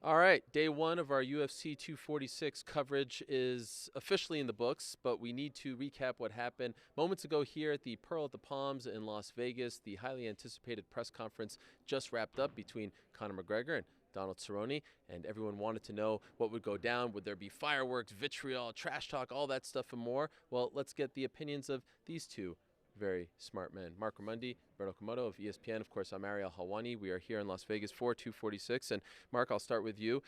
All right, day one of our UFC 246 coverage is officially in the books, but we need to recap what happened moments ago here at the Pearl at the Palms in Las Vegas. The highly anticipated press conference just wrapped up between Conor McGregor and Donald Cerrone, and everyone wanted to know what would go down. Would there be fireworks, vitriol, trash talk, all that stuff and more? Well, let's get the opinions of these two very smart men. Marc Raimondi, Okamoto of ESPN. Of course, I'm Ariel Helwani. We are here in Las Vegas for 246. And Marc, I'll start with you.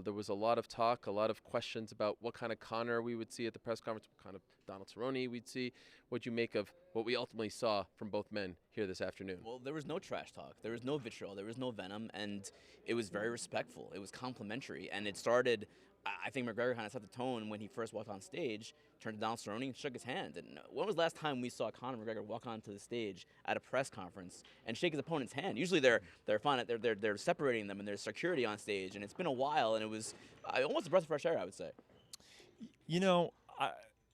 There was a lot of talk, a lot of questions about what kind of Conor we would see at the press conference, what kind of Donald Cerrone we'd see. What'd you make of what we ultimately saw from both men here this afternoon? Well, there was no trash talk. There was no vitriol. There was no venom. And it was very respectful. It was complimentary. And it started, I think McGregor kind of set the tone when he first walked on stage, turned to Donald Cerrone and shook his hand. And when was the last time we saw Conor McGregor walk onto the stage at a press conference and shake his opponent's hand? Usually they're fine. They're separating them and there's security on stage. And it's been a while, and it was almost a breath of fresh air, I would say. You know,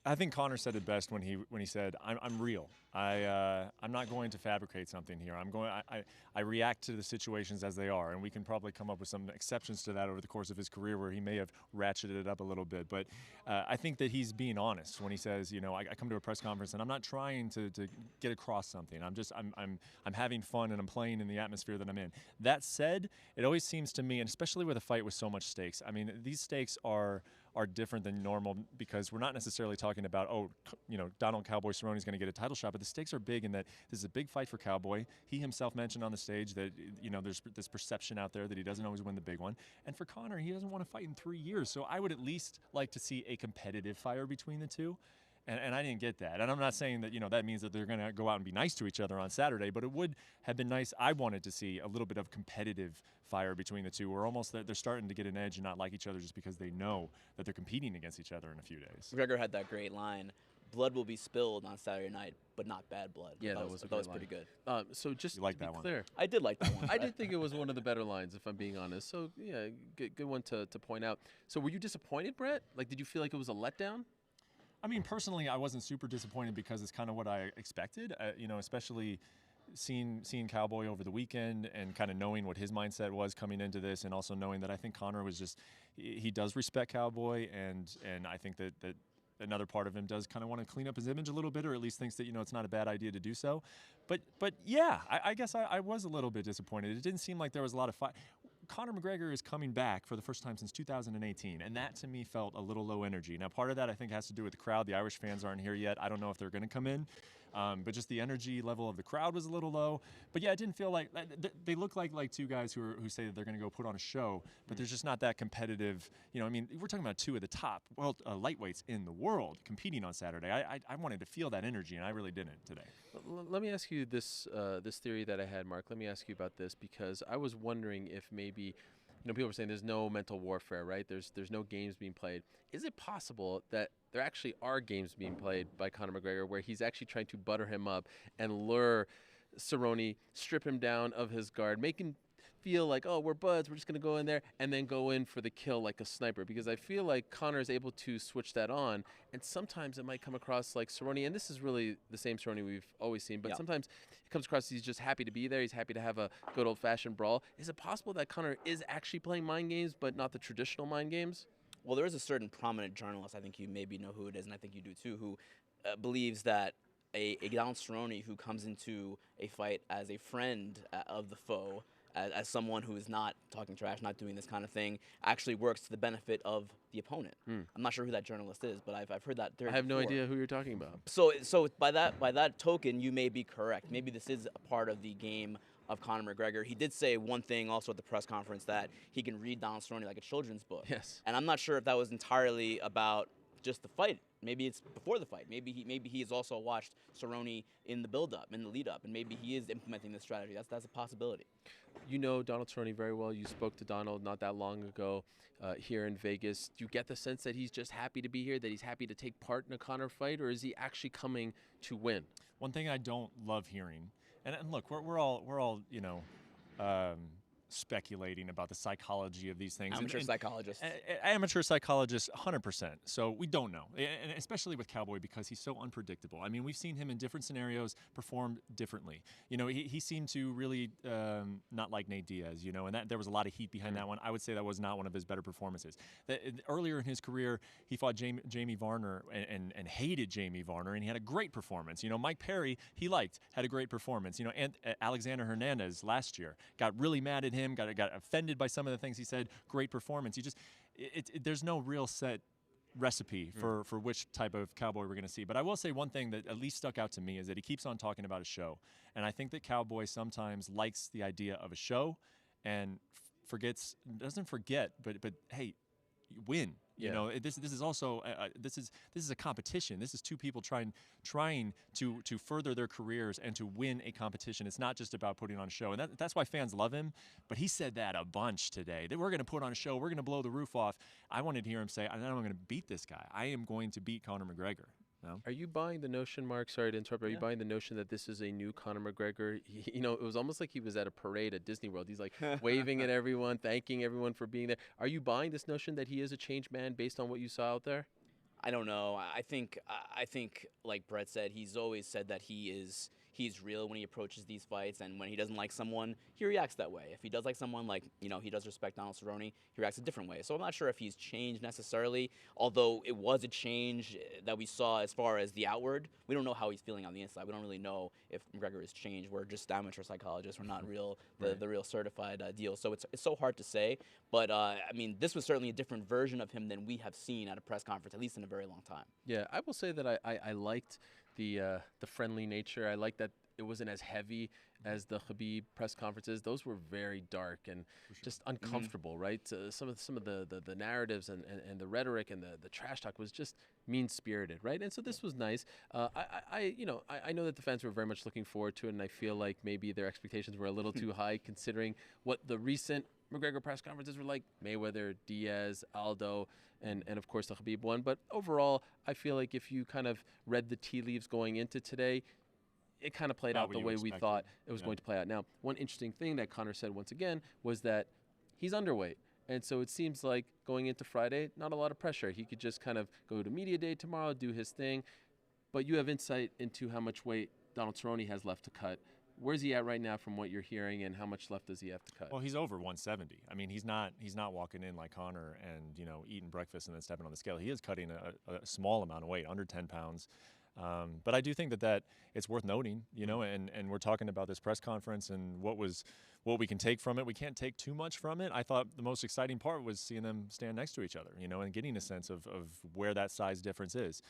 I think Conor said it best when he said, "I'm real. I'm not going to fabricate something here. I react to the situations as they are," and we can probably come up with some exceptions to that over the course of his career where he may have ratcheted it up a little bit. But I think that he's being honest when he says, you know, I come to a press conference and I'm not trying to get across something. I'm having fun and I'm playing in the atmosphere that I'm in. That said, it always seems to me, and especially with a fight with so much stakes. I mean, these stakes are different than normal because we're not necessarily talking about, oh, you know, Donald Cowboy Cerrone is going to get a title shot, but the stakes are big in that this is a big fight for Cowboy. He himself mentioned on the stage that, you know, there's this perception out there that he doesn't always win the big one. And for Conor, he doesn't want to fight in 3 years. So I would at least like to see a competitive fire between the two. And I didn't get that. And I'm not saying that, you know, that means that they're going to go out and be nice to each other on Saturday, but it would have been nice. I wanted to see a little bit of competitive fire between the two, where almost they're starting to get an edge and not like each other just because they know that they're competing against each other in a few days. McGregor had that great line, "Blood will be spilled on Saturday night, but not bad blood." Yeah, that was pretty good. So just You like to be that one? clear, I did like that one. I did think it was one of the better lines, if I'm being honest. So, yeah, good one to point out. So were you disappointed, Brett? Like, did you feel like it was a letdown? I mean, personally, I wasn't super disappointed because it's kind of what I expected, you know, especially seeing Cowboy over the weekend and kind of knowing what his mindset was coming into this, and also knowing that I think Conor was just, he does respect Cowboy, and I think that another part of him does kind of want to clean up his image a little bit, or at least thinks that, you know, it's not a bad idea to do so. But yeah, I guess I was a little bit disappointed. It didn't seem like there was a lot of fight. Conor McGregor is coming back for the first time since 2018, and that to me felt a little low energy. Now, part of that I think has to do with the crowd. The Irish fans aren't here yet. I don't know if they're going to come in, but just the energy level of the crowd was a little low. But yeah, it didn't feel like they look like two guys who say that they're going to go put on a show, but there's just not that competitive. You know, I mean, we're talking about two of the top lightweights in the world competing on Saturday. I wanted to feel that energy, and I really didn't today. Let me ask you this this theory that I had, Marc. Let me ask you about this, because I was wondering if maybe, you know, people were saying there's no mental warfare, right? There's no games being played. Is it possible that there actually are games being played by Conor McGregor where he's actually trying to butter him up and lure Cerrone, strip him down of his guard, make him feel like, oh, we're buds, we're just going to go in there, and then go in for the kill like a sniper? Because I feel like Conor is able to switch that on, and sometimes it might come across like Cerrone, and this is really the same Cerrone we've always seen, but sometimes it comes across he's just happy to be there, he's happy to have a good old-fashioned brawl. Is it possible that Conor is actually playing mind games, but not the traditional mind games? Well, there is a certain prominent journalist, I think you maybe know who it is, and I think you do too, who believes that a Donald Cerrone who comes into a fight as a friend of the foe, as someone who is not talking trash, not doing this kind of thing, actually works to the benefit of the opponent. I'm not sure who that journalist is, but I've heard that theory I have no before. idea who you're talking about. So by that token, you may be correct. Maybe this is a part of the game of Conor McGregor. He did say one thing also at the press conference, that he can read Donald Cerrone like a children's book. Yes. And I'm not sure if that was entirely about just the fight. Maybe it's before the fight. Maybe he has also watched Cerrone in the build-up, in the lead-up, and maybe he is implementing this strategy. That's a possibility. You know Donald Cerrone very well. You spoke to Donald not that long ago here in Vegas. Do you get the sense that he's just happy to be here, that he's happy to take part in a Conor fight, or is he actually coming to win? One thing I don't love hearing, and look, we're all you know, speculating about the psychology of these things. Amateur psychologist. Amateur psychologist, 100%. So we don't know, and especially with Cowboy because he's so unpredictable. I mean, we've seen him in different scenarios perform differently. You know, he seemed to really not like Nate Diaz, you know, and there was a lot of heat behind that one. I would say that was not one of his better performances. Earlier in his career, he fought Jamie Varner and hated Jamie Varner, and he had a great performance. You know, Mike Perry, he liked, had a great performance. You know, and Alexander Hernandez last year got really mad at him, got offended by some of the things he said. Great performance. There's no real set recipe for which type of Cowboy we're going to see. But I will say one thing that at least stuck out to me is that he keeps on talking about a show. And I think that Cowboy sometimes likes the idea of a show and doesn't forget, but hey, win. You know, this is also this is a competition. This is two people trying to further their careers and to win a competition. It's not just about putting on a show, and that's why fans love him. But he said that a bunch today. That we're going to put on a show. We're going to blow the roof off. I wanted to hear him say, "I'm going to beat this guy. I am going to beat Conor McGregor." No? Are you buying the notion, Mark? Sorry to interrupt. Are you buying the notion that this is a new Conor McGregor? You know, it was almost like he was at a parade at Disney World. He's like waving at everyone, thanking everyone for being there. Are you buying this notion that he is a changed man based on what you saw out there? I don't know. I think, like Brett said, he's always said that he's real when he approaches these fights, and when he doesn't like someone, he reacts that way. If he does like someone, like, you know, he does respect Donald Cerrone, he reacts a different way. So I'm not sure if he's changed necessarily, although it was a change that we saw as far as the outward. We don't know how he's feeling on the inside. We don't really know if McGregor has changed. We're just amateur psychologists. We're not the real certified deal. So it's so hard to say. But, I mean, this was certainly a different version of him than we have seen at a press conference, at least in a very long time. Yeah, I will say that I liked the friendly nature. I like that it wasn't as heavy as the Khabib press conferences. Those were very dark and just uncomfortable, right? Some of the narratives and the rhetoric and the trash talk was just mean-spirited, right? And so this was nice. I know that the fans were very much looking forward to it, and I feel like maybe their expectations were a little too high considering what the recent McGregor press conferences were like. Mayweather, Diaz, Aldo, and of course the Khabib one. But overall, I feel like if you kind of read the tea leaves going into today, it kind of played out the way we thought it was going to play out. Now, one interesting thing that Conor said once again was that he's underweight. And so it seems like going into Friday, not a lot of pressure. He could just kind of go to media day tomorrow, do his thing. But you have insight into how much weight Donald Cerrone has left to cut. Where's he at right now from what you're hearing, and how much left does he have to cut? Well, he's over 170. I mean, he's not walking in like Conor and, you know, eating breakfast and then stepping on the scale. He is cutting a small amount of weight, under 10 pounds. But I do think that it's worth noting, you know, and we're talking about this press conference and what we can take from it. We can't take too much from it. I thought the most exciting part was seeing them stand next to each other, you know, and getting a sense of where that size difference is.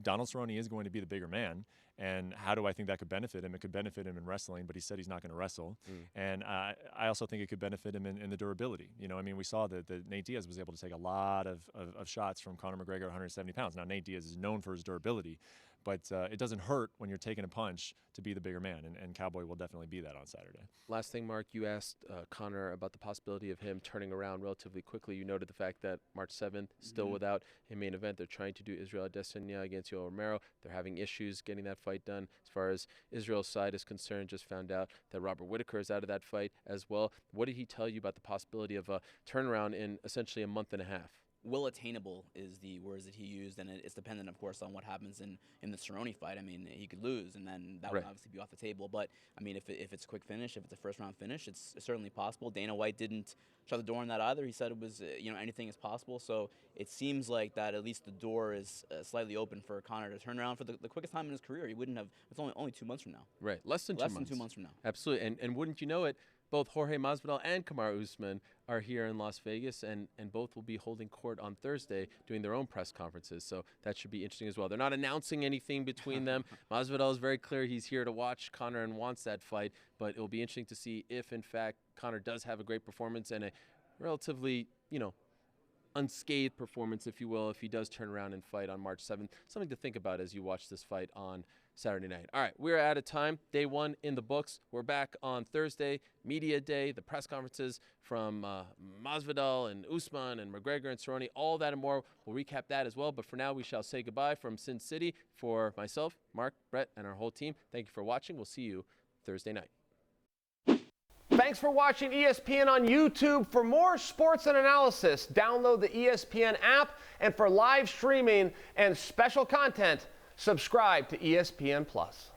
Donald Cerrone is going to be the bigger man, and how do I think that could benefit him? It could benefit him in wrestling, but he said he's not going to wrestle. And I also think it could benefit him in the durability. You know, I mean, we saw that Nate Diaz was able to take a lot of shots from Conor McGregor at 170 pounds. Now, Nate Diaz is known for his durability, but it doesn't hurt when you're taking a punch to be the bigger man, and Cowboy will definitely be that on Saturday. Last thing, Mark, you asked Conor about the possibility of him turning around relatively quickly. You noted the fact that March 7th, still without a main event. They're trying to do Israel Adesanya against Yoel Romero. They're having issues getting that fight done. As far as Israel's side is concerned, just found out that Robert Whittaker is out of that fight as well. What did he tell you about the possibility of a turnaround in essentially a month and a half? Will attainable is the words that he used, and it's dependent, of course, on what happens in the Cerrone fight. I mean, he could lose, and then that would obviously be off the table. But, I mean, if it's a quick finish, if it's a first-round finish, it's certainly possible. Dana White didn't shut the door on that either. He said it was, anything is possible. So it seems like that at least the door is slightly open for Conor to turn around for the quickest time in his career. He wouldn't have. It's only 2 months from now. Right, less than 2 months. Less than 2 months from now. Absolutely, and wouldn't you know it, both Jorge Masvidal and Kamaru Usman are here in Las Vegas, and both will be holding court on Thursday doing their own press conferences. So that should be interesting as well. They're not announcing anything between them. Masvidal is very clear he's here to watch Conor and wants that fight, but it'll be interesting to see if, in fact, Conor does have a great performance and a relatively, unscathed performance, if you will, if he does turn around and fight on March 7th. Something to think about as you watch this fight on Saturday night. All right, we're out of time. Day one in the books. We're back on Thursday, media day, the press conferences from Masvidal and Usman and McGregor and Cerrone, all that and more. We'll recap that as well. But for now, we shall say goodbye from Sin City. For myself, Mark, Brett, and our whole team, thank you for watching. We'll see you Thursday night. Thanks for watching ESPN on YouTube. For more sports and analysis, download the ESPN app. And for live streaming and special content, subscribe to ESPN Plus.